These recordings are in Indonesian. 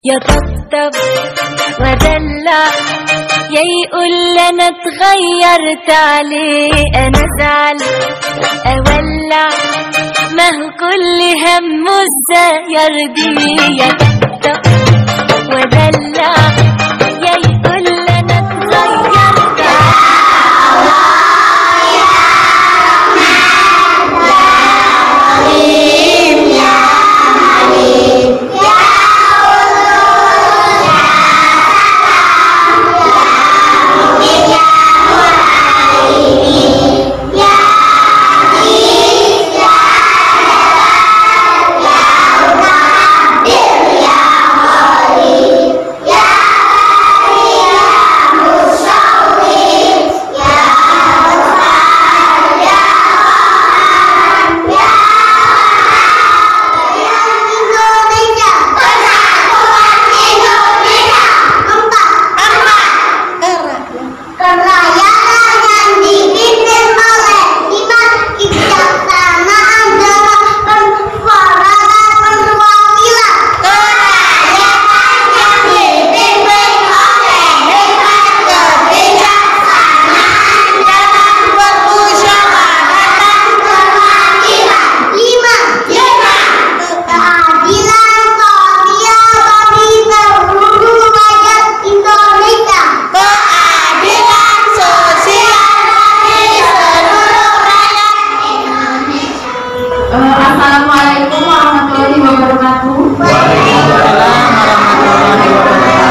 يطبطب ودلع يا يقول انا اتغيرت عليه، انا ازعل اولع ما هو كل همه ازاي يرضيه. يطبطب ودلع يا يقول انا اتغيرت Assalamualaikum warahmatullahi wabarakatuh. Waalaikumsalam warahmatullahi wabarakatuh.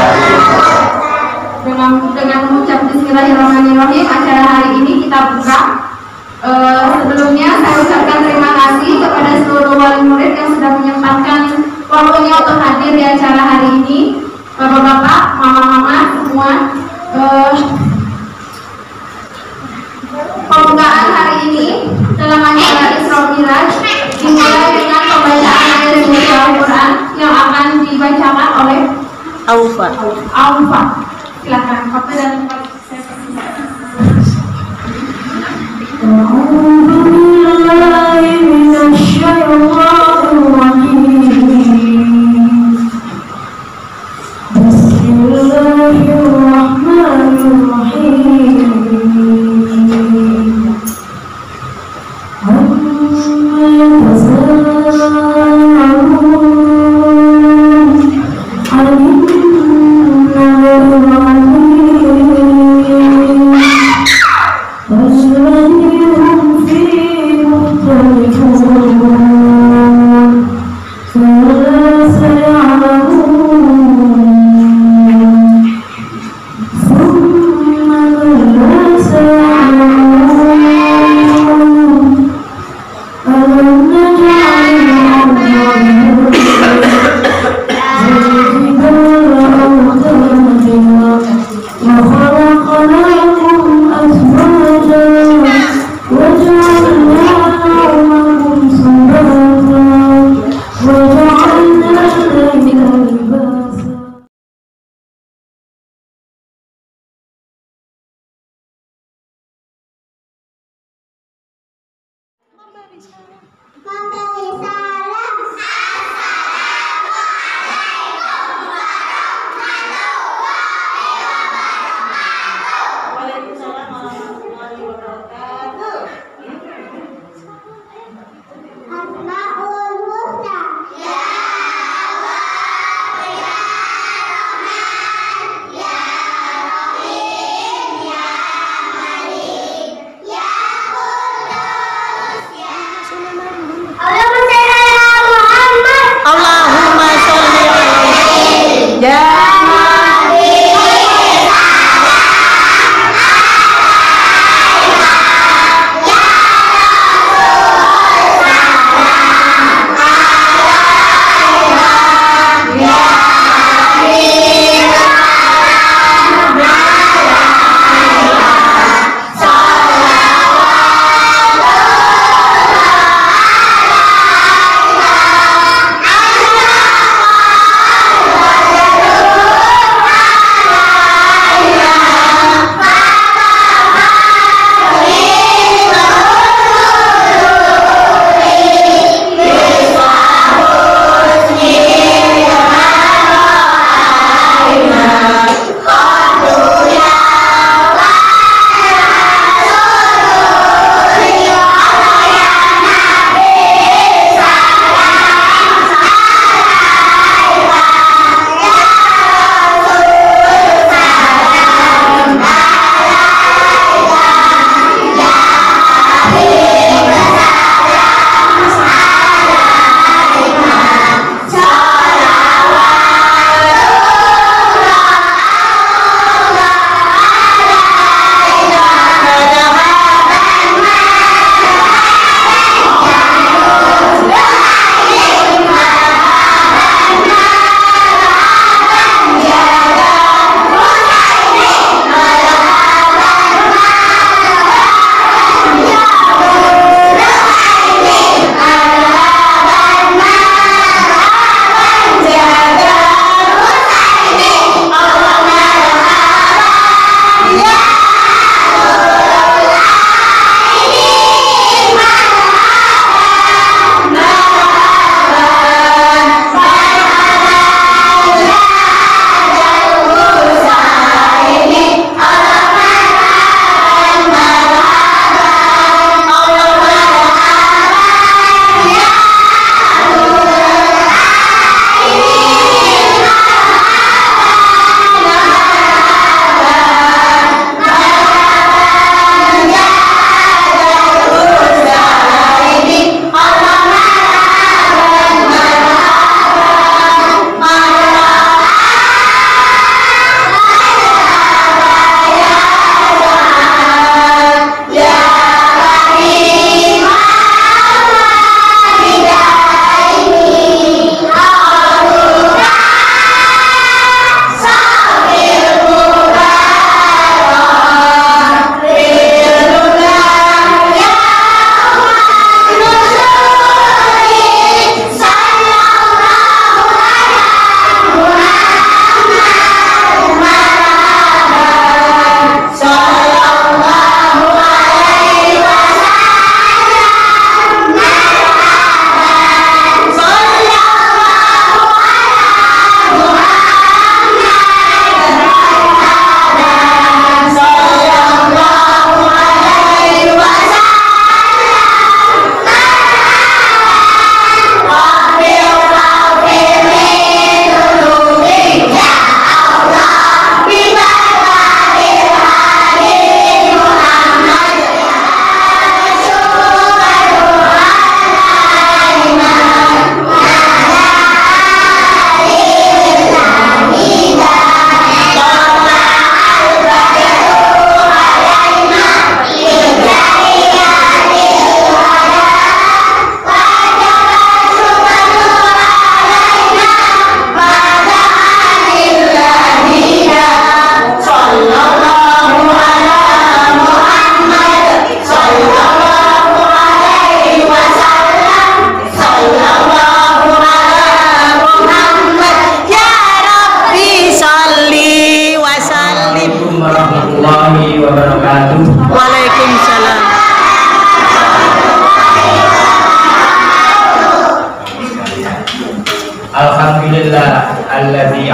Dengan mengucap bismillahirrahmanirrahim, acara hari ini kita buka. Sebelumnya saya ucapkan terima kasih kepada seluruh wali murid yang sudah menyempatkan waktunya untuk hadir di acara hari ini. Bapak-bapak, mama-mama semua. Pembukaan hari ini dalam acara Isra Miraj dimulai dengan pembacaan ayat suci Al-Quran yang akan dibacakan oleh Aufa. Silakan, Bapak dan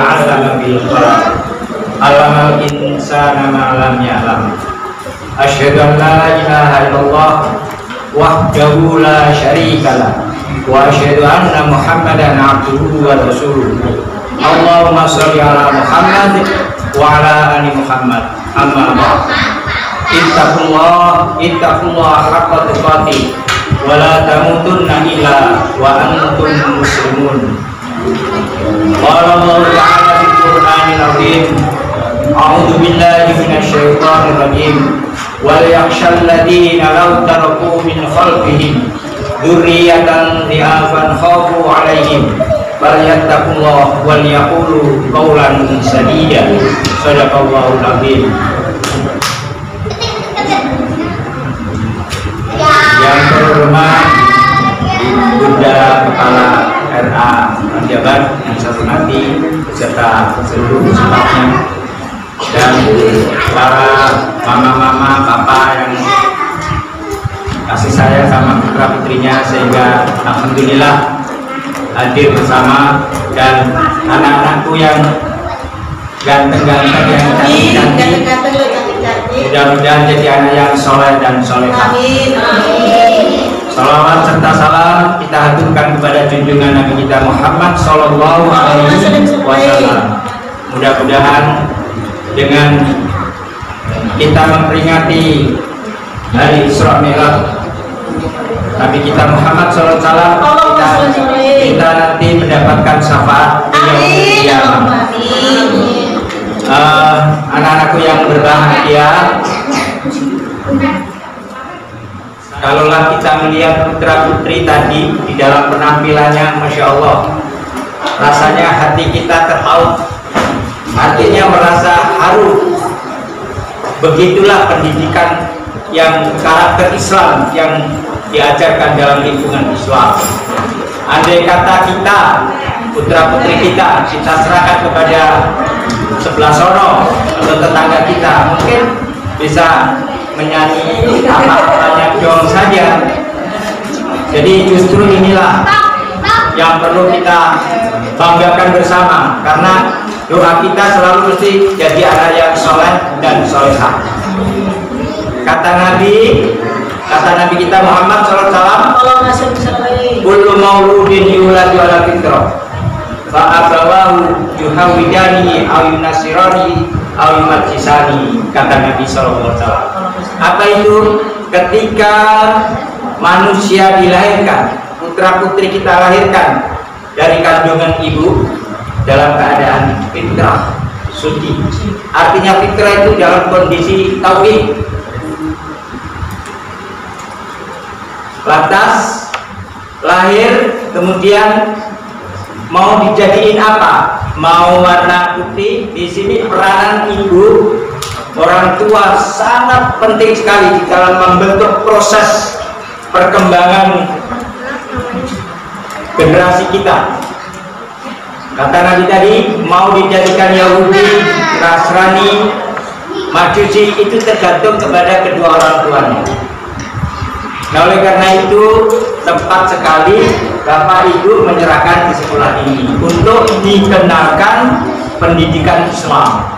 'allama bil qalam 'allamal insana ma lam ya'lam. Asyhadu an la ilaha illallah wahdahu la syarikalah wa asyhadu anna Muhammadan abduhu wa rasuluh. Allahumma shalli ala Muhammad wa ala ali Muhammad. Amma ba'd. Ittaqullah haqqa tuqatih wa la tamutunna illa wa antum muslimun. Qala Allah ta'ala fil Qur'anil azim, a'udzu billahi minasy syaithanir rajim. Wal yakhshal ladzina law taraku min khalfihim dzurriyyatan dhi'afan khafu 'alaihim falyattaqullah wal yaqulu qawlan sadida. Shadaqallahul azim. Yang terhormat Bunda Kepala RA Jabar yang saya hormati beserta seluruh stafnya dan para mama-mama, papa yang kasih sayang sama putra putrinya sehingga alhamdulillah hadir bersama, dan anak-anakku yang ganteng-ganteng yang cantik-cantik, mudah-mudahan jadi anak yang soleh dan solehah. Salawat serta salam kita haturkan kepada junjungan Nabi kita Muhammad Sallallahu Alaihi Wasallam. Mudah-mudahan dengan kita memperingati hari Isra Mi'raj Nabi kita Muhammad Sallallahu Alaihi Wasallam, kita nanti mendapatkan syafaat yang anak-anakku yang berbahagia. Kalaulah kita melihat putra putri tadi di dalam penampilannya, masya Allah, rasanya hati kita terharu, hatinya merasa haru. Begitulah pendidikan yang karakter Islam yang diajarkan dalam lingkungan Islam. Andai kata kita, putra putri kita serahkan kepada sebelah sono atau tetangga kita, mungkin bisa menyanyi apa-apanya dong saja. Jadi justru inilah yang perlu kita banggakan bersama, karena doa kita selalu mesti jadi anak yang soleh dan solehah. Kata Nabi kita Muhammad SAW, kullu mauludin yuladu ala fitrah fa abawahu yuhawidani aw yunasirani aw yumajjisani. Kata Nabi SAW. Apa itu? Ketika manusia dilahirkan, putra putri kita lahirkan dari kandungan ibu dalam keadaan fitrah, suci. Artinya fitrah itu dalam kondisi tauhid. Lantas lahir, kemudian mau dijadiin apa? Mau warna putih. Di sini peranan ibu, orang tua sangat penting sekali di dalam membentuk proses perkembangan generasi kita. Kata Nabi tadi, mau dijadikan Yahudi, Nasrani, Majusi, itu tergantung kepada kedua orang tuanya. Nah, oleh karena itu tepat sekali Bapak Ibu menyerahkan di sekolah ini untuk dikenalkan pendidikan Islam.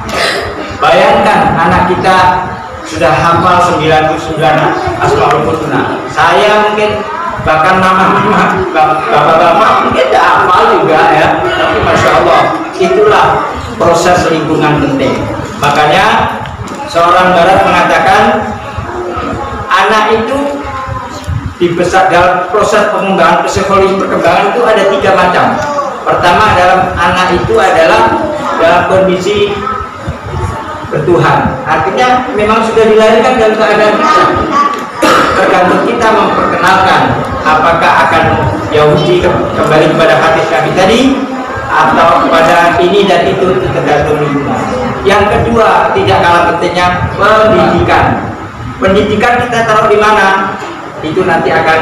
Bayangkan anak kita sudah hafal 99 Asmaul Husna. Saya mungkin bahkan mama-mama, bapak-bapak mungkin tidak hafal juga ya. Tapi masya Allah, itulah proses lingkungan penting. Makanya seorang Barat mengatakan anak itu dibesar dalam proses pengembangan psikologi perkembangan itu ada 3 macam. Pertama dalam anak itu adalah dalam kondisi bertuhan, artinya memang sudah dilahirkan dalam keadaan bisa. Tergantung kita memperkenalkan apakah akan Yahudi kembali kepada hadis Nabi tadi atau kepada ini dan itu tergantung lingkungan. Yang kedua tidak kalah pentingnya pendidikan. Pendidikan kita taruh di mana? Itu nanti akan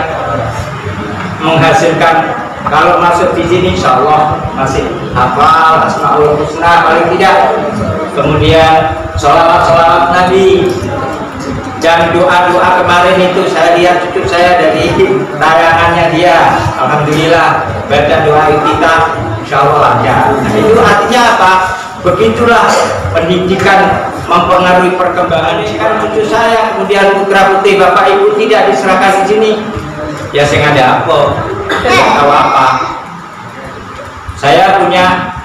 menghasilkan. Kalau masuk di sini insya Allah masih hafal Asmaul Husna paling tidak, kemudian sholawat Nabi, Dan doa-doa kemarin itu saya lihat cucu saya dari tayangannya dia, alhamdulillah baca doa kita insya Allah lancar. Nah, itu artinya apa? Begitulah pendidikan mempengaruhi perkembangan. Ini kan cucu saya, kemudian putra putri bapak ibu tidak diserahkan di sini. Ya saya nggak ada apa, saya nggak tahu apa. Saya punya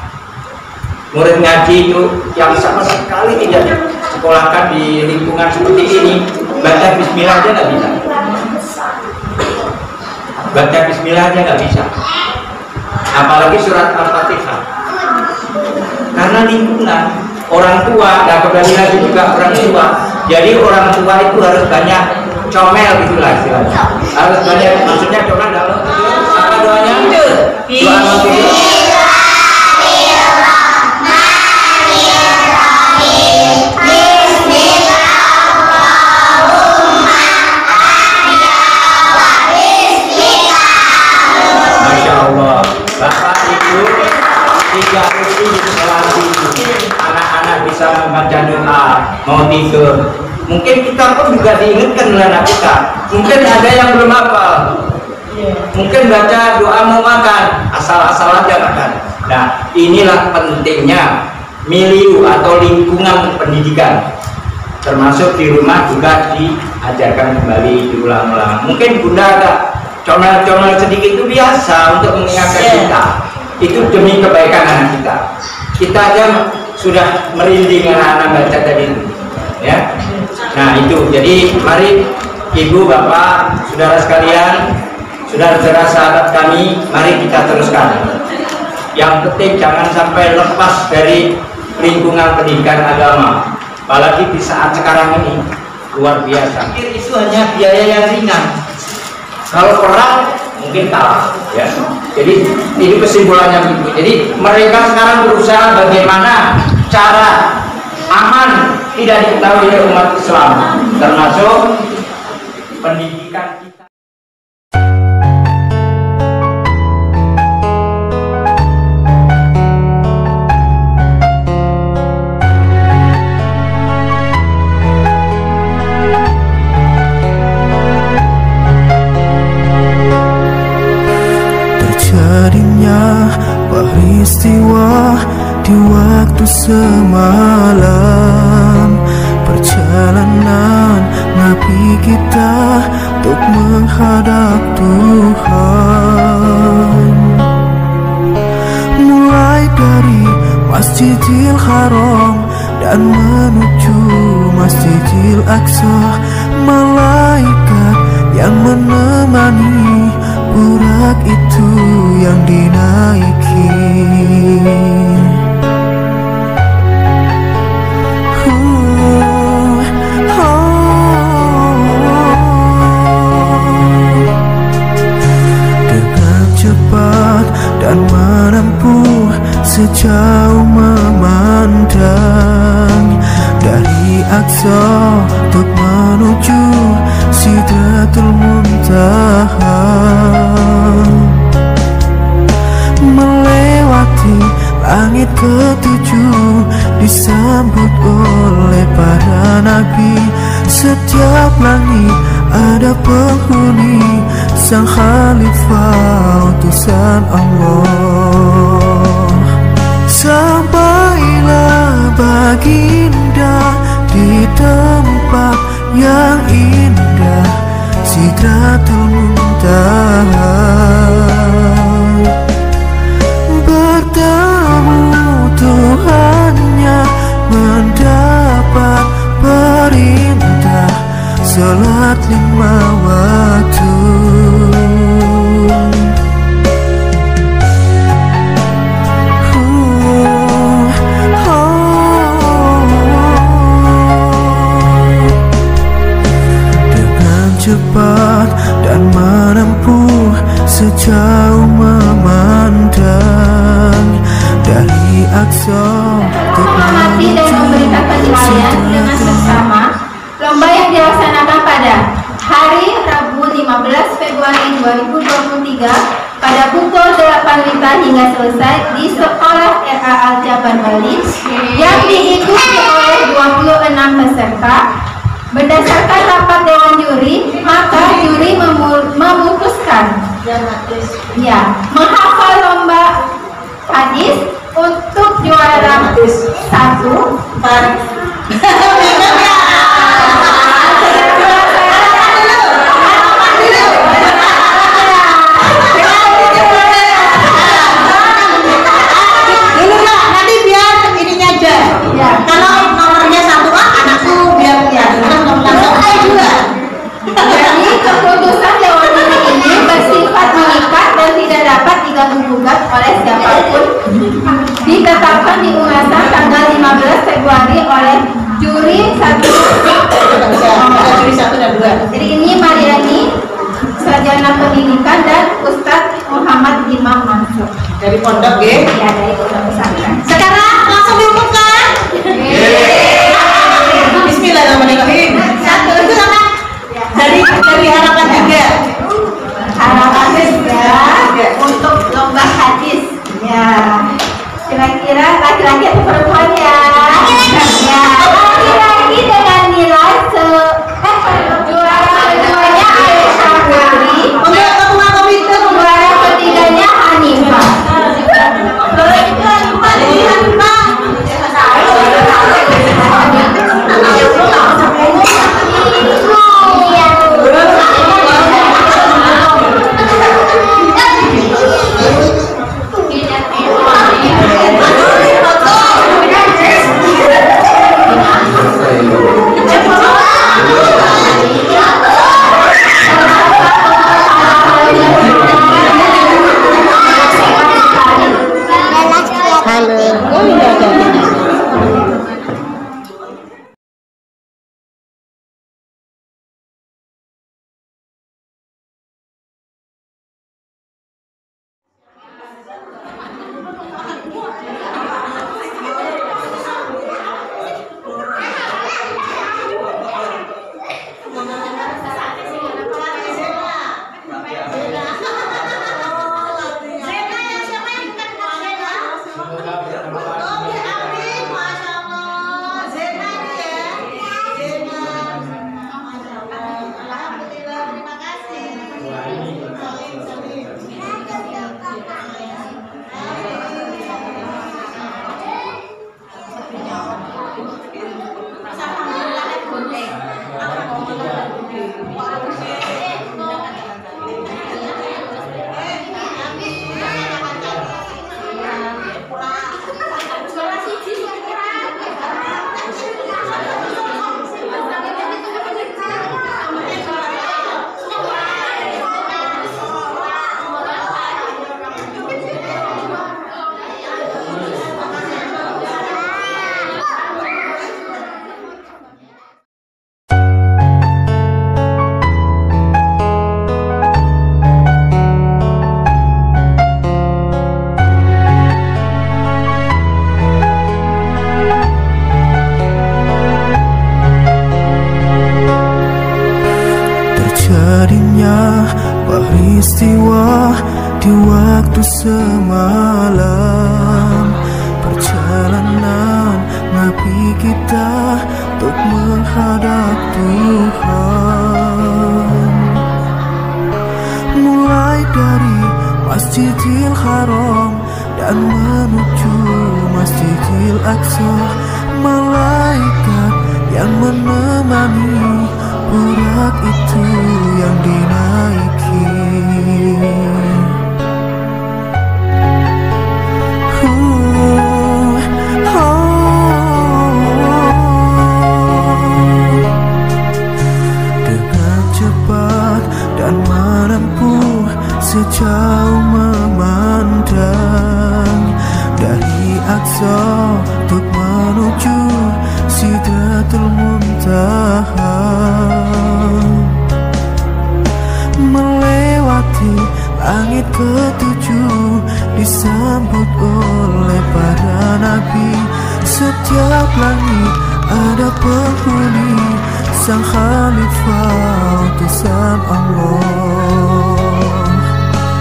murid ngaji itu yang sama sekali tidak disekolahkan di lingkungan seperti ini, baca bismillah aja nggak bisa. Baca bismillah aja nggak bisa. Apalagi surat Al-Fatihah. Karena lingkungan orang tua, dan kembali lagi juga orang tua. Jadi orang tua itu harus banyak comel gitulah istilahnya. Harus banyak, maksudnya comel dalam apa doanya? Doa maksudnya. Masya Allah, Bapak Ibu tidak mesti disolasi. Anak-anak bisa membaca doa, mau tidur. Mungkin kita pun juga diingatkan oleh anak kita. Mungkin ada yang belum hafal. Mungkin baca doa mau makan, asal-asal aja makan. Nah, inilah pentingnya milieu atau lingkungan pendidikan. Termasuk di rumah juga diajarkan kembali, diulang-ulang. Mungkin Bunda agak comel-comel sedikit itu biasa untuk mengingatkan kita. Itu demi kebaikan anak kita. Kita aja sudah merinding anak-anak baca tadi itu, ya. Nah itu, jadi mari ibu, bapak, saudara sekalian, saudara-saudara sahabat kami, mari kita teruskan. Yang penting jangan sampai lepas dari lingkungan pendidikan agama, apalagi di saat sekarang ini luar biasa. Itu hanya biaya yang ringan. Kalau perang mungkin kalah, ya. Jadi ini kesimpulannya begitu. Jadi mereka sekarang berusaha bagaimana cara aman tidak diketahui oleh umat Islam, termasuk pendidikan kita. Terjadinya peristiwa di waktu semalam, perjalanan Nabi kita untuk menghadap Tuhan. Mulai dari Masjidil Haram dan menuju Masjidil Aqsa, malaikat yang menemani burak itu yang dinaiki. Dengan cepat dan menempuh sejauh memandang, dari Aqsa untuk menuju Sidratul Muntaha, melewati langit ketujuh, disambut oleh para nabi. Setiap langit ada penghuni, sang khalifah utusan Allah. Sampailah baginda di tempat yang indah, Sidratul Muntaha. Bertemu Tuhannya, mendapat perintah salat 5 waktu. Cepat dan menempuh sejauh memandang, dari Aqsa ke Menghormati dan memberikan penilaian dengan seksama lomba yang dilaksanakan pada hari Rabu 15 Februari 2023 pada pukul 8 WITA hingga selesai di Sekolah RA Al-Jabar Bali, yang diikuti oleh 26 peserta Berdasarkan rapat dewan juri, maka juri memutuskan menghafal lomba hadis untuk juara 1 oleh siapapun, ditetapkan di unggasan tanggal 15 Februari oleh juri 1 dan 2. Jadi ini Mariani, sarjana pendidikan, dan Ustadz Muhammad Imam Mansur Dari pondok ya? Ya, dari pondok pesantren. Sekarang langsung diumumkan. Bismillahirrahmanirrahim. Satu itu sama. Dari harapan 3. Harapan 3 untuk lomba hadis. Ya, kira-kira laki-laki atau perempuan ya? Ya, laki-laki dengan nilai juara-juaranya Aisyah Gari. Untuk ketua komite Juara ketiganya Hanifah. peristiwa di waktu semalam, perjalanan Nabi kita untuk menghadap Tuhan. Mulai dari Masjidil Haram dan menuju Masjidil Aqsa, malaikat yang menemani burak itu yang dinaiki. Dengan cepat dan menempuh sejauh memandang dari Aqsa untuk menuju Sidratul Muntaha, melewati langit ketujuh, disambut oleh para nabi. Setiap langit ada penghuni, sang khalifah utusan Allah.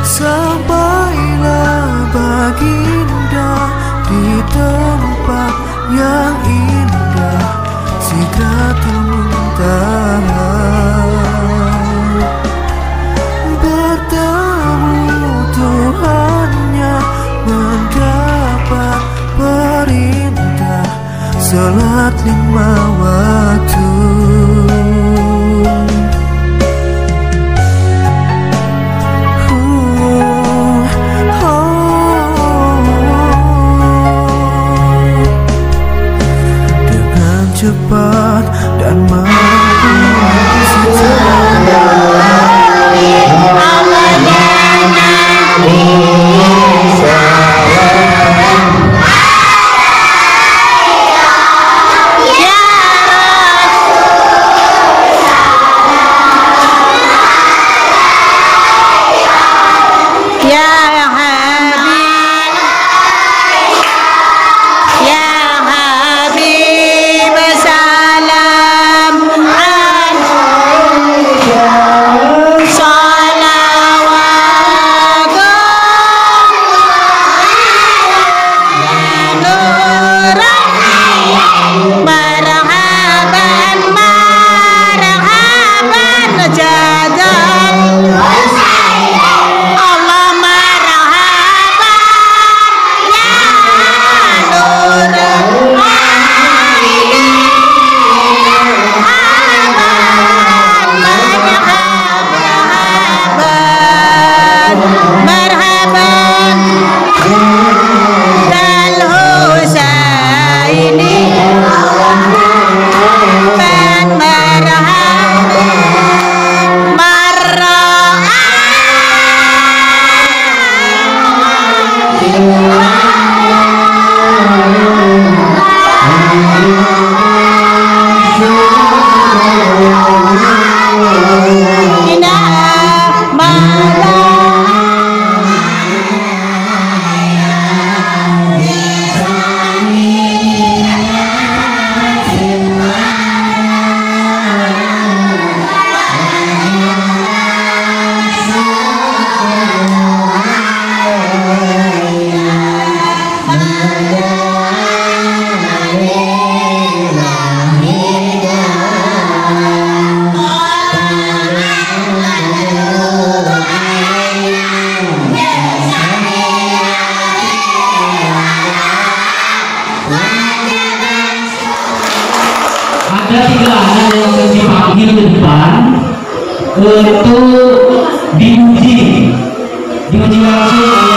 Sampailah baginda di tempat yang indah, Sidratul Muntaha. sholat 5 waktu. Dengan cepat dan mampu untuk diuji langsung oleh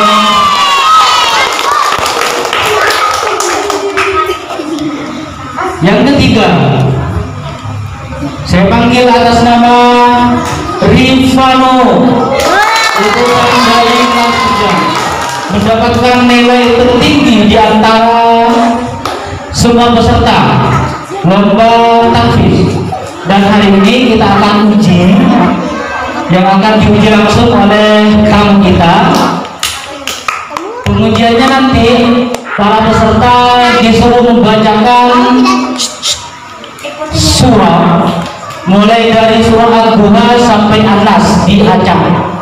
yang ketiga. Saya panggil atas nama Rifano untuk kembali mendapatkan nilai tertinggi di antara semua peserta lomba tahfiz. Dan hari ini kita akan uji, yang akan diuji langsung oleh kamu kita. Pengujiannya nanti para peserta disuruh membacakan surah mulai dari surah Al-Duha sampai An-Nas di Aceh.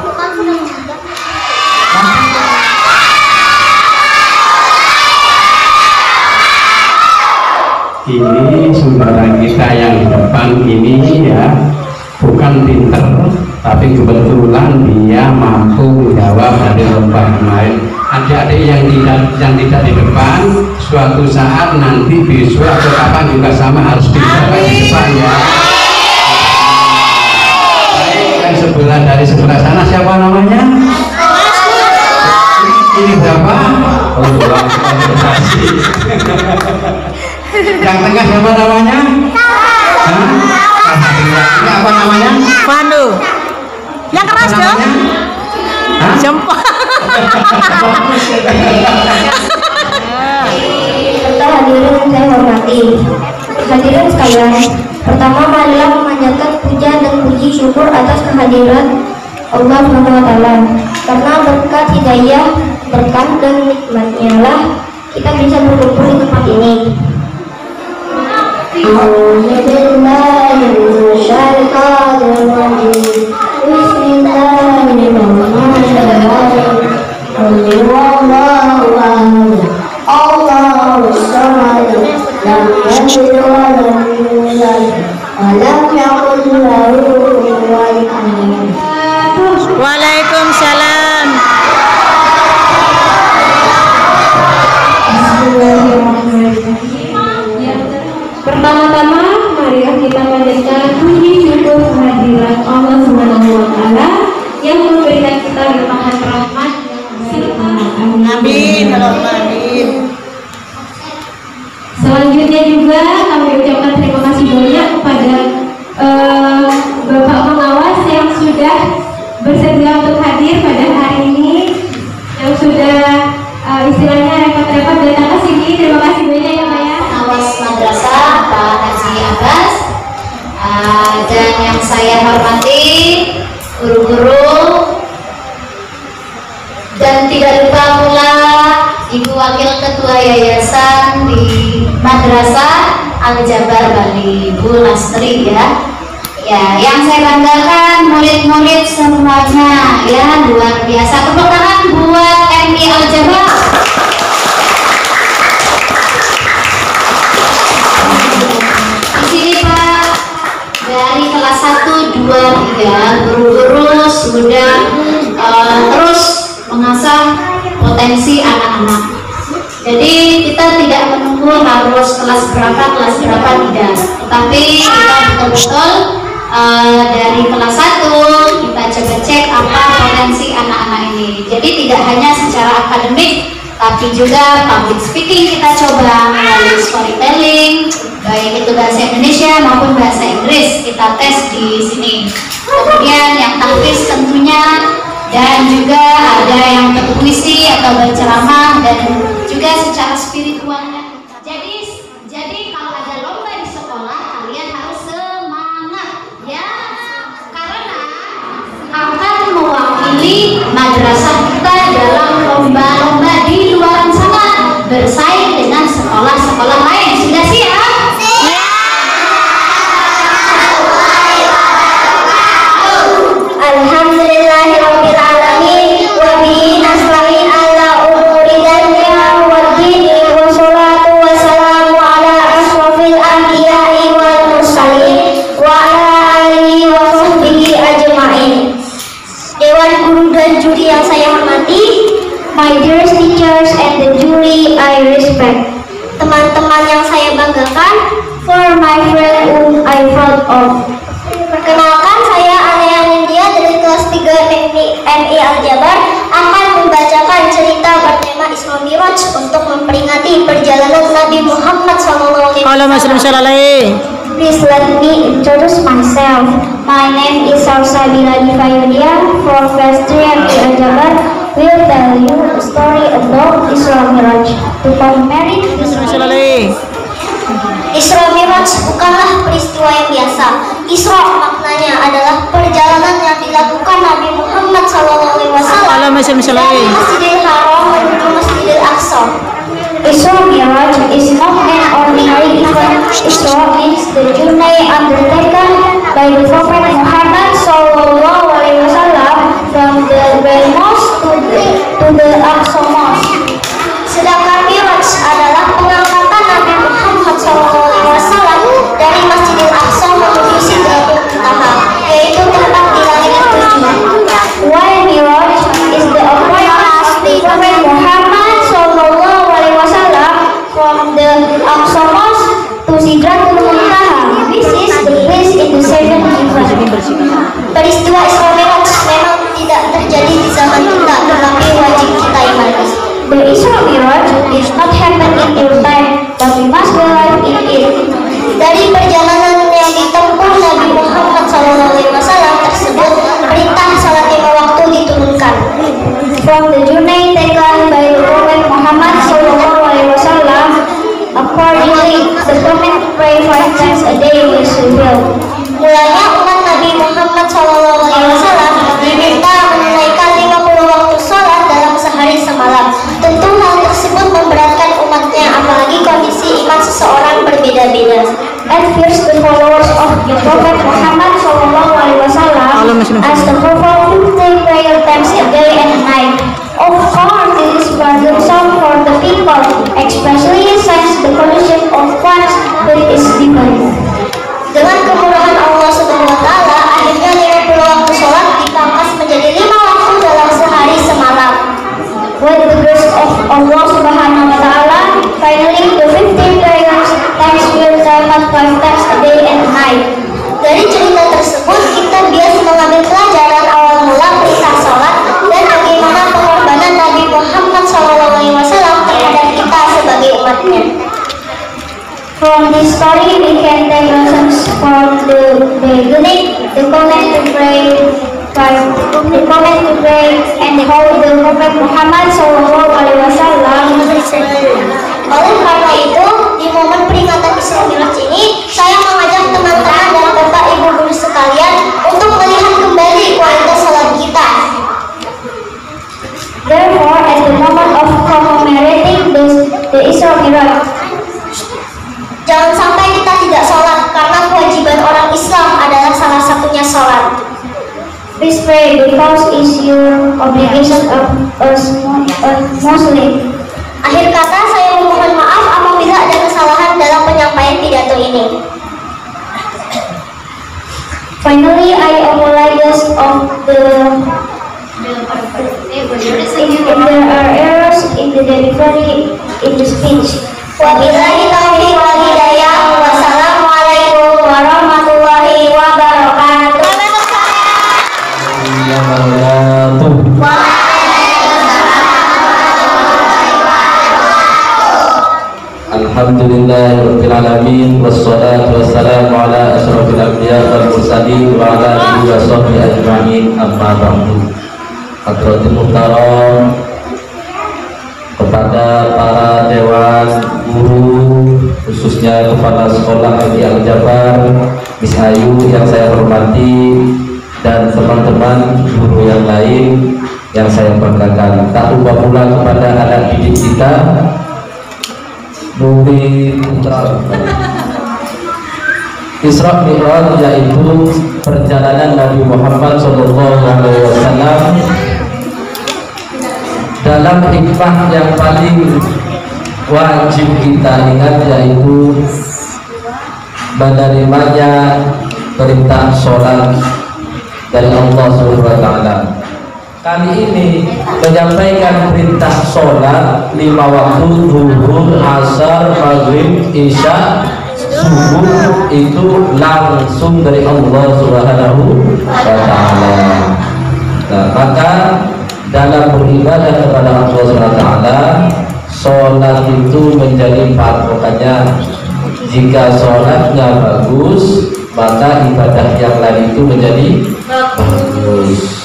Ini saudara kita yang di depan ini ya bukan pinter, tapi kebetulan dia mampu menjawab dari lomba kemarin. Adik-adik yang tidak di depan, suatu saat nanti besok atau kapan juga sama harus dijawab di depan ya. Yang sebelah dari sebelah sana siapa namanya? Ini berapa? Oh, yang tengah siapa namanya? Ini apa namanya? Vanu. Yang keras dong. Jempol. Serta hadirin yang saya hormati. Hadirin sekalian, pertama marilah memanjatkan puja dan puji syukur atas kehadiran Allah SWT. Karena berkat hidayah, berkah dan nikmatnya lah kita bisa berkumpul di tempat ini. Waalaikumsalam. Pertama-tama, marilah kita panjatkan puji syukur kehadiran Allah Subhanahu wa Ta'ala yang memberikan kita limpahan rahmat serta Amin. Amin. Selanjutnya juga kami ucapkan terima kasih banyak kepada Bapak Pengawas yang sudah bersedia untuk hadir pada hari ini, yang sudah istilahnya repot-repot datang ke sini. Terima kasih banyak ya Pak ya. Pengawas madrasah Pak Haji Abbas, dan yang saya hormati guru-guru, dan tidak lupa pula Ibu Wakil Ketua Yayasan di Madrasah Al-Jabar Bali, Bu Lastri ya. Ya, yang saya banggakan murid-murid semuanya ya, luar biasa. Tepuk tangan buat MI Al-Jabar. Di sini Pak, dari kelas 1, 2, 3 guru-guru sudah terus mengasah potensi anak-anak. Jadi kita tidak menunggu harus kelas berapa tidak, tetapi kita betul-betul dari kelas 1 kita coba cek apa potensi anak-anak ini. Jadi tidak hanya secara akademik, tapi juga public speaking kita coba melalui storytelling, baik itu bahasa Indonesia maupun bahasa Inggris kita tes di sini. Kemudian yang tahfiz tentunya, dan juga ada yang berpuisi atau berceramah, dan juga secara spiritualnya. Jadi kalau ada lomba di sekolah kalian harus semangat ya, karena akan mewakili madrasah kita dalam lomba-lomba di luar sana, bersaing dengan sekolah-sekolah lain. Sudah siap? Alhamdulillahirrabbilalamin wa bihi nasta'in ala umuri dunya waddin, wassalatu wassalamu ala asyrofil anbiya'i wal mursalin wa ala alihi wa sahbihi ajma'in. Dewan guru dan juri yang saya hormati, my dearest teachers and the jury I respect, teman-teman yang saya banggakan, for my friend whom I proud of. Perkenalkan, saya Anaya Nindya dari kelas 3 MI Al-Jabar akan membacakan cerita bertema Isra Miraj untuk memperingati perjalanan Nabi Muhammad SAW. Please let me introduce myself. My name is Sarsabila Difayudia from class 3 MI Al-Jabar. Will tell you the story about Isra Miraj. To commemorate Isra Miraj bukanlah peristiwa yang biasa. Isra maknanya adalah perjalanan yang dilakukan Nabi Muhammad SAW dari Masjidil Haram menuju Masjidil Aqsa. Isra Miraj is not an ordinary event. Isra means the journey undertaken by the Prophet Muhammad SAW from the Grand Mosque to the Aqsa Mosque. Sedangkan Miraj adalah pengangkatan Nabi Muhammad SAW dari Masjidil Aqsa menuju Sidratul Muntaha, yaitu tempat di langit ketujuh. While Miraj is the appointment of the Prophet Muhammad SAW from the Aqsa Mosque to Sidratul Muntaha, this is the place in the seven heavens. Peristiwa Isra Miraj memang tidak terjadi di zaman kita, tetapi wajib kita imani. The Isra Miraj is not happen in your time, but we must go live in it. Dari perjalanan yang ditempuh Nabi Muhammad SAW tersebut, perintah salat 5 waktu diturunkan. From the journey taken by the Prophet Muhammad SAW, accordingly, the Prophet pray 5 times a day was revealed. Mulanya umat Nabi Muhammad SAW diminta menunaikan 50 waktu salat dalam sehari semalam. Tentu hal tersebut memberatkan umatnya, apalagi kondisi iman seseorang berbeda-beda. At first, the followers of the Prophet Muhammad SAW as the perform 50 prayer times a day and night. Of course, this is burdensome for the people, especially since the condition of one's faith is different. Dengan kemurahan Allah Subhanahu wa Ta'ala, akhirnya 50 waktu sholat dipangkas menjadi 5 waktu dalam sehari semalam. With the grace of Allah Subhanahu wa Ta'ala, finally the 15 prayers times will dapat From this story, we can take lessons for the beginning, the command to pray, and how the Prophet Muhammad SAW. Oleh karena itu, di momen peringatan Isra Mi'raj ini, saya mengajak teman-teman dan bapak ibu guru sekalian untuk melihat kembali kualitas salat kita. Therefore, at the moment of commemorating the Isra Mi'raj, jangan sampai kita tidak sholat karena kewajiban orang Islam adalah salah satunya sholat. Please pray because it's your obligation of a Muslim. Akhir kata, saya memohon maaf apabila ada kesalahan dalam penyampaian pidato ini. Finally, I apologize of if there are errors in the delivery in the speech. Wabillahi taufiq wal hidayah. Wassalamualaikum warahmatullahi wabarakatuh. Alhamdulillahirabbil alamin wassalatu wassalamu ala asyrofil anbiya wal mursalin wa ala alihi wa sahbihi ajma'in, amma ba'du. Hadratul muhtaram, kepada para dewan guru, khususnya kepala sekolah di Al-Jabar, Miss Ayu yang saya hormati, dan teman-teman guru yang lain yang saya banggakan. Tak lupa pula kepada anak didik kita, murid Isra Mi'raj, yaitu perjalanan Nabi Muhammad SAW dalam hikmah yang paling wajib kita ingat, yaitu menerimanya perintah sholat dari Allah SWT. Kali ini menyampaikan perintah sholat 5 waktu, zuhur, asar, maghrib, isya, subuh, itu langsung dari Allah Subhanahu wa ta'ala. Nah, maka dalam beribadah kepada Allah Subhanahu wa ta'ala, sholat itu menjadi patokannya. Jika sholatnya bagus, maka ibadah yang lain itu menjadi bagus.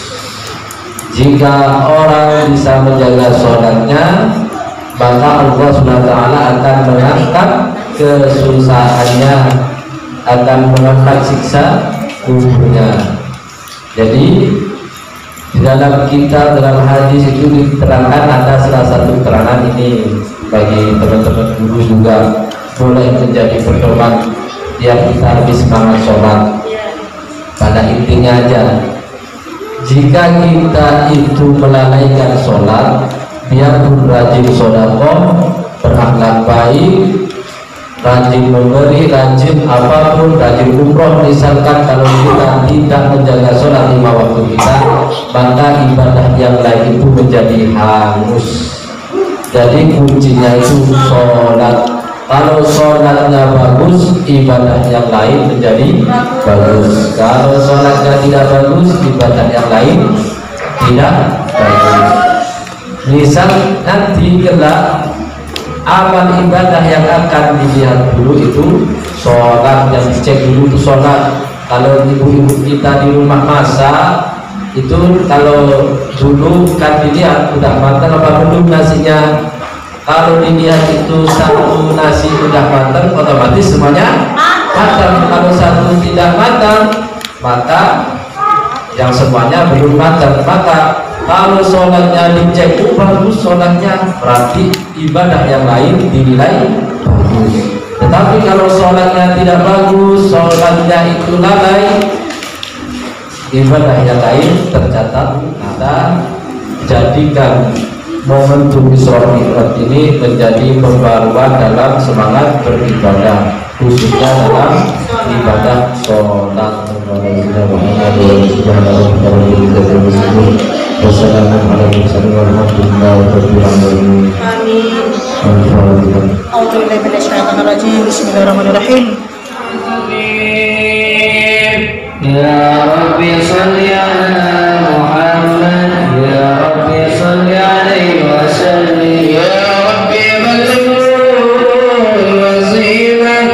Jika orang bisa menjaga sholatnya, maka Allah SWT akan mengangkat kesusahannya, akan mengangkat siksa kuburnya. Jadi di dalam kitab, dalam hadis itu diterangkan, ada salah satu keterangan ini bagi teman-teman guru juga boleh menjadi pedoman tiap kita habis semangat sholat. Pada intinya aja, jika kita itu melalaikan sholat, biarpun rajin sedekah, berakhlak baik, rajin memberi, rajin apapun, rajin umroh misalkan, kalau kita tidak menjaga sholat 5 waktu kita, maka ibadah yang lain itu menjadi hangus. Jadi kuncinya itu sholat. Kalau sholatnya bagus, ibadah yang lain menjadi bagus. Kalau sholatnya tidak bagus, ibadah yang lain tidak bagus. Misal nanti kelak amal ibadah yang akan dilihat dulu itu sholat, yang dicek dulu itu sholat. Kalau ibu-ibu kita di rumah masak, itu kalau dulu kan dilihat udah matang apa belum nasinya. Kalau dilihat itu satu nasi udah matang, otomatis semuanya matang. Kalau satu tidak matang, maka yang semuanya belum matang. Maka kalau sholatnya dicek bagus sholatnya, berarti ibadah yang lain dinilai bagus. Tetapi kalau sholatnya tidak bagus, sholatnya itu lalai, ibadah yang lain tercatat. Maka jadikan momentum Isra Mi'raj ini menjadi pembaruan dalam semangat beribadah, khususnya dalam ibadah sholat. Bismillahirrahmanirrahim. Ya Rabbi salli ala Muhammad, ya Rabbi salli alaihi wa sallim, ya Rabbi balligh wazifat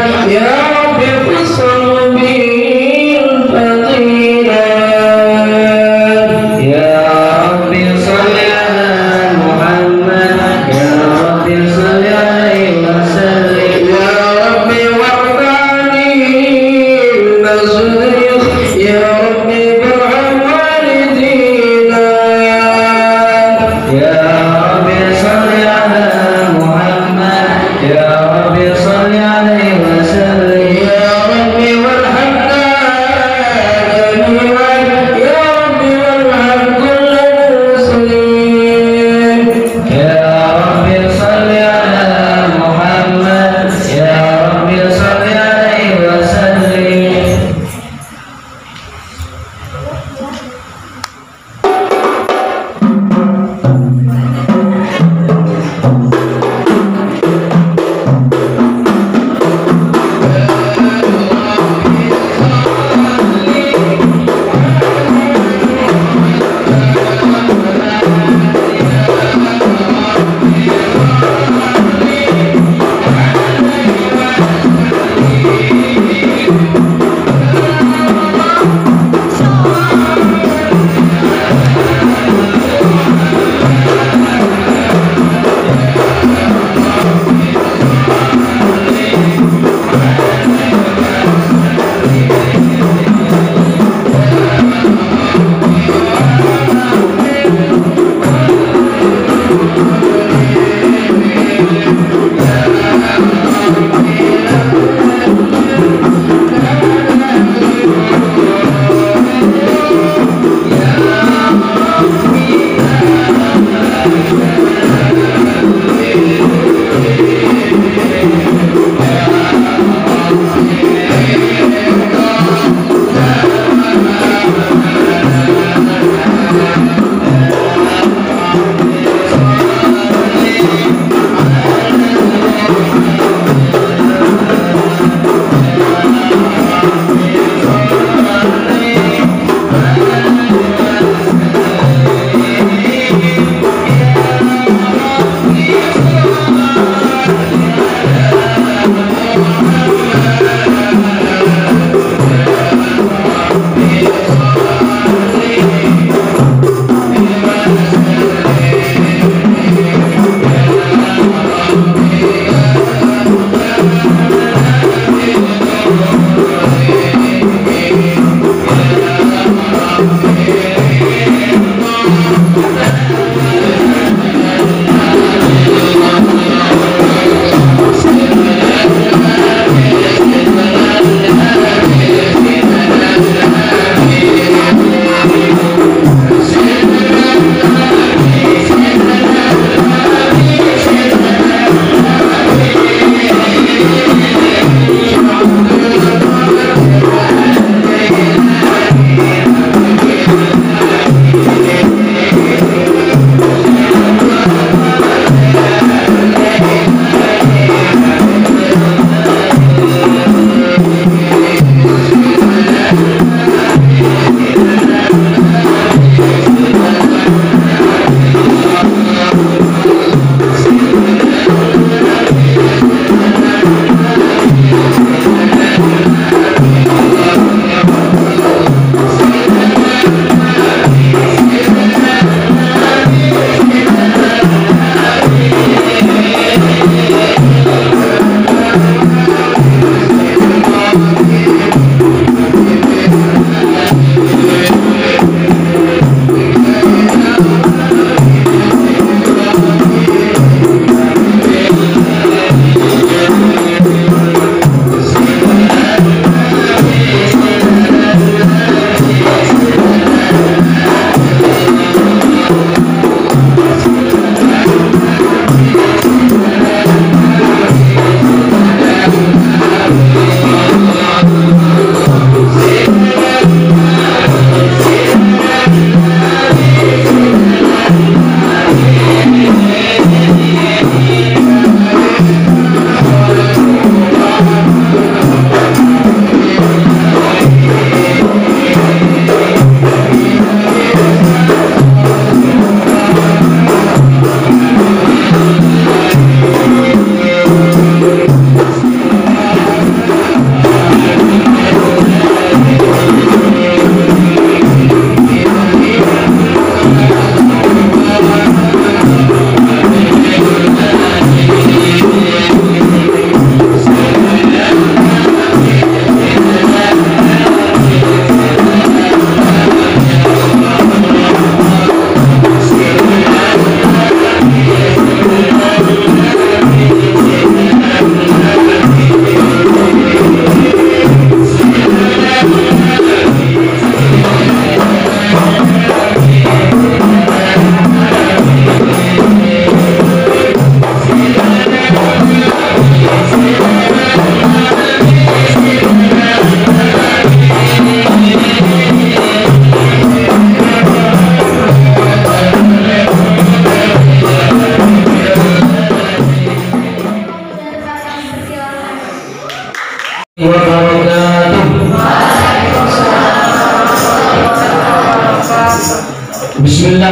Bismillah,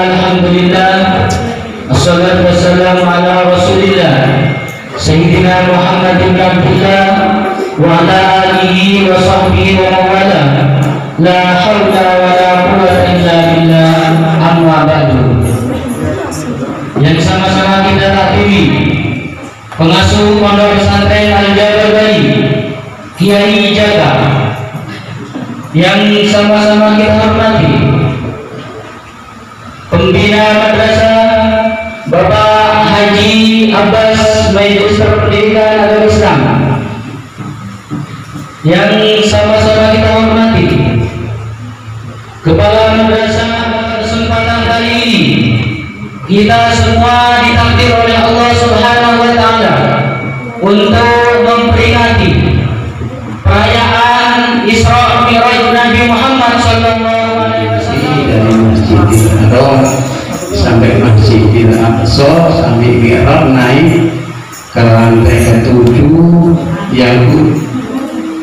alhamdulillah, assalatu wassalamu ala rasulillah Sayyidina Muhammad ibn Abdullah wa ala alihi wa sahbihi wa mawala. La hawla wa la quwwata illa billah, amma ba'du. Yang sama-sama kita takdiri pengasuh Pondok Pesantren Al-Jabar Bali Kiai Jaga, yang sama-sama kita hormati pembina madrasah Bapak Haji Abbas Magister Pendidikan Agama Islam, yang sama-sama kita hormati kepala madrasah. Pada kesempatan kali ini kita semua ditakdir oleh Allah Subhanahu wa taala untuk memperingati perayaan Isra Mi'raj Nabi Muhammad sallallahu alaihi wasallam dari Masjidil Haram sampai Masjidil Aqsa sampai Mi'raj naik ke lantai ke-7 yang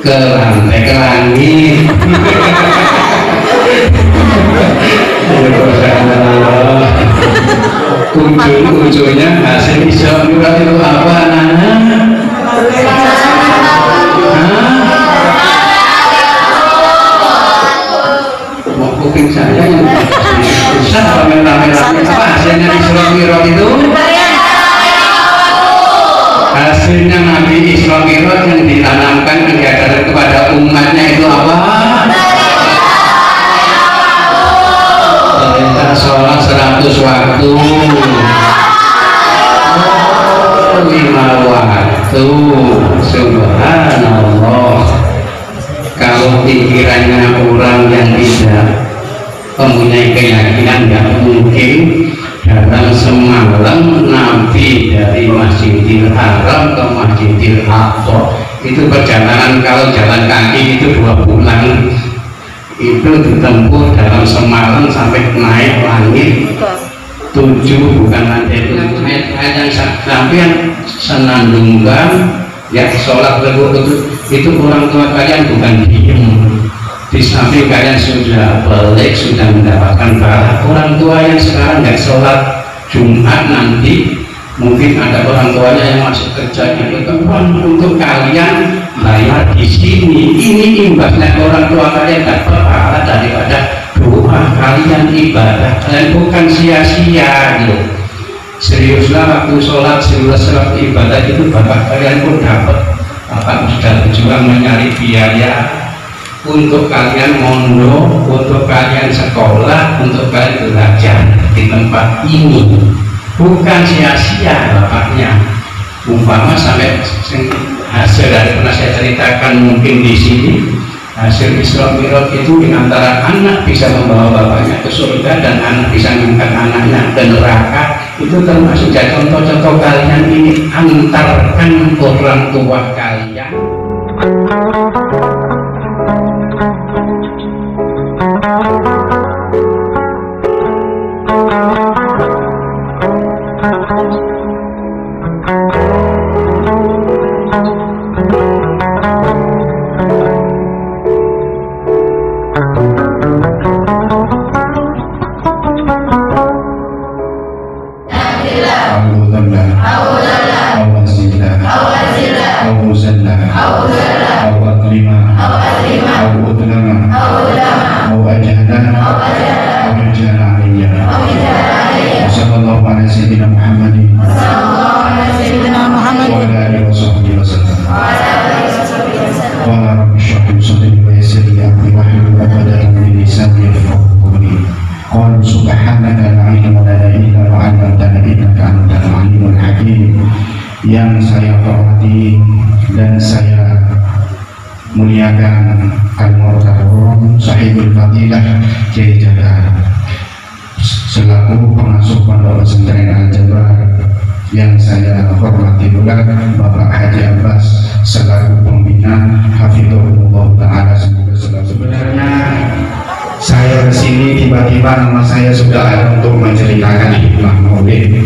ke lantai ke langit. Ujung-ujungnya hasil Isra Mi'raj itu apa anak-anak? Mau kuping saya yang susah rame-rame apa hasilnya Isra Mi'raj itu? Hasilnya Nabi Isra Mi'raj yang ditanamkan kegiatan kepada umatnya itu apa? Perintah sholat 100 waktu, 5 waktu. Subhanallah. Kalau pikirannya orang yang tidak mempunyai keyakinan, nggak mungkin dalam semalam Nabi dari Masjidil Haram ke Masjidil Aqsa itu perjalanan, kalau jalan kaki itu 2 bulan, itu ditempuh dalam semalam sampai naik langit 7, bukan lantai 7, yang sampai senandungkan ya sholat itu orang tua kalian bukan diem di samping kalian sudah balik, sudah mendapatkan pahala. Orang tua yang sekarang nggak sholat Jumat nanti mungkin ada orang tuanya yang masuk kerja gitu, untuk kalian bayar di sini. Ini imbasnya orang tua kalian dapat pahala daripada doa kalian, ibadah kalian bukan sia-sia gitu. Seriuslah waktu sholat, seriuslah waktu ibadah itu bapak kalian pun dapat. Bapak sudah berjuang mencari biaya untuk kalian mondok, untuk kalian sekolah, untuk kalian belajar di tempat ini. Bukan sia-sia bapaknya. Umpama sampai hasil dari pernah saya ceritakan mungkin di sini, hasil Isra Mi'raj itu di antara anak bisa membawa bapaknya ke surga dan anak bisa mengangkat anaknya ke neraka. Itu termasuk jadi contoh-contoh kalian ini, antarkan orang tua kalian. Yang saya hormati dan saya muliakan Al-Mu'tabarum Sahibul Fadilah Kiai Jaga selaku pengasuh Pondok Pesantren Al-Jabar, yang saya hormati pula Bapak Haji Abbas selaku pembina Hafizahullah Ta'ala. Sebenarnya saya kesini tiba-tiba nama saya sudah ada untuk menceritakan hikmah maulid.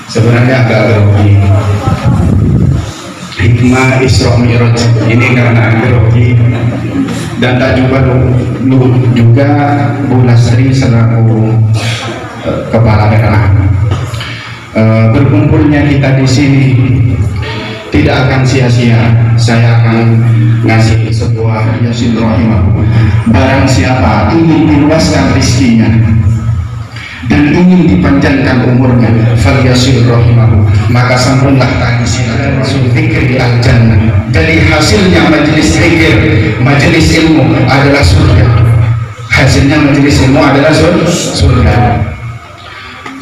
Sebenarnya agak grogi. hikmah Isra Mi'raj ini karena grogi dan tak juga Bu Lasri selaku kepala daerah. Berkumpulnya kita di sini tidak akan sia-sia. Saya akan ngasih sebuah yasin rahimah. Barang siapa ingin diluaskan rezekinya dan ingin dipanjangkan umurnya, fal yasin rahimahu, maka sambunglah tali silaturahmi zikir di al-jannah. Jadi hasilnya majelis zikir, majelis ilmu adalah surga. Hasilnya majelis ilmu adalah surga.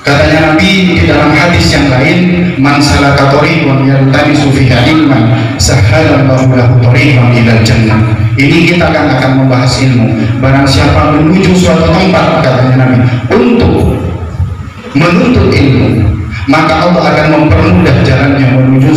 Katanya Nabi di dalam hadis yang lain, man salaka tariqan yaltamisu fiha ilman sahhalallahu lahu tariqan ilal jannah. Ini kita akan membahas ilmu. Barang siapa menuju suatu tempat, katanya Nabi, untuk menuntut ilmu, maka Allah akan mempermudah jalannya menuju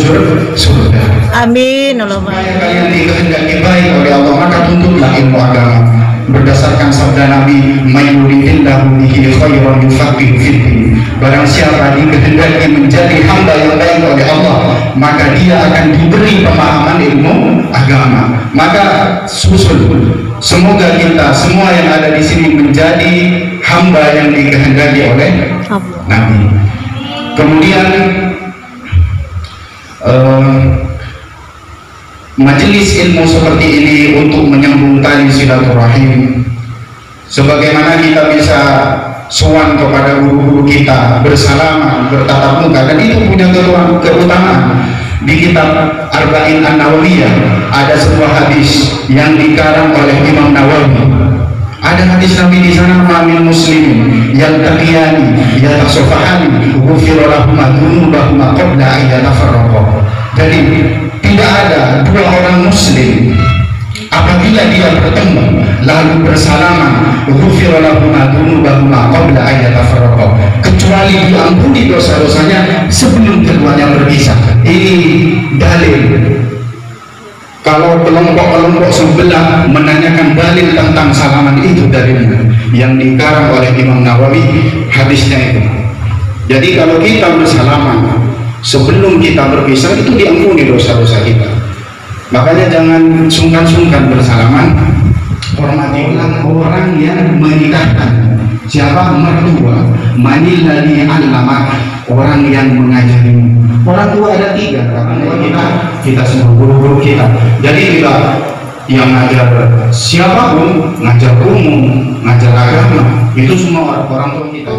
surga. Amin. Kalian dikehendaki baik oleh Allah, maka tuntutlah ilmu agama. Berdasarkan sabda Nabi, may yuridillahu bihi khairan yufaqihu fiddin. Barang siapa dikehendaki menjadi hamba yang baik oleh Allah, maka dia akan diberi pemahaman ilmu agama. Maka susul, semoga kita semua yang ada di sini menjadi hamba yang dikehendaki oleh Nabi. Kemudian majelis ilmu seperti ini untuk menyambung tali silaturahim. Sebagaimana kita bisa sowan kepada guru-guru kita, bersalaman, bertatap muka, dan itu punya keutamaan. Di kitab Arba'in An-Nawawiyah ada sebuah hadis yang dikarang oleh Imam Nawawi. Ada hadis Nabi di sana, ma'amil muslimin yang taqiyani ya tasofahani ghufira lahum dzunubahum qabla an yatafarraqu. Jadi tidak ada dua orang muslim apabila dia bertemu lalu bersalaman ghufira lahum dzunubahum qabla an yatafarraqu, kecuali diampuni dosa-dosanya sebelum keduanya berpisah. Ini dalil. Kalau kelompok-kelompok sebelah menanyakan dalil tentang salaman, itu dalilnya yang dikarang oleh Imam Nawawi, hadisnya itu. Jadi kalau kita bersalaman sebelum kita berpisah, itu diampuni dosa-dosa kita. Makanya jangan sungkan-sungkan bersalaman. Hormatilah orang yang menikahkan. Siapa? Mertua. Manilladzi 'allama, orang yang mengajarimu. Orang tua ada tiga, karena kita semua guru-guru kita. Jadi kita yang ngajar siapapun, ngajar umum, ngajar agama, itu semua orang tua kita.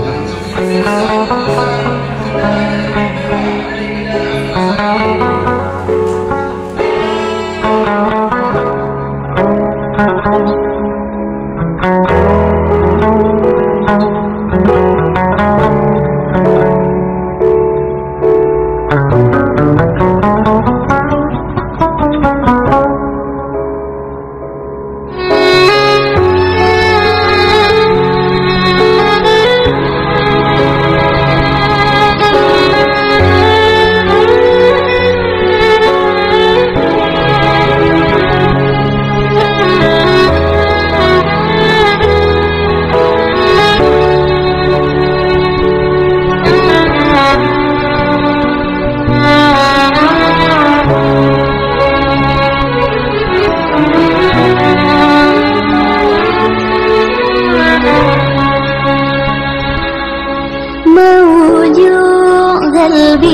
قلبي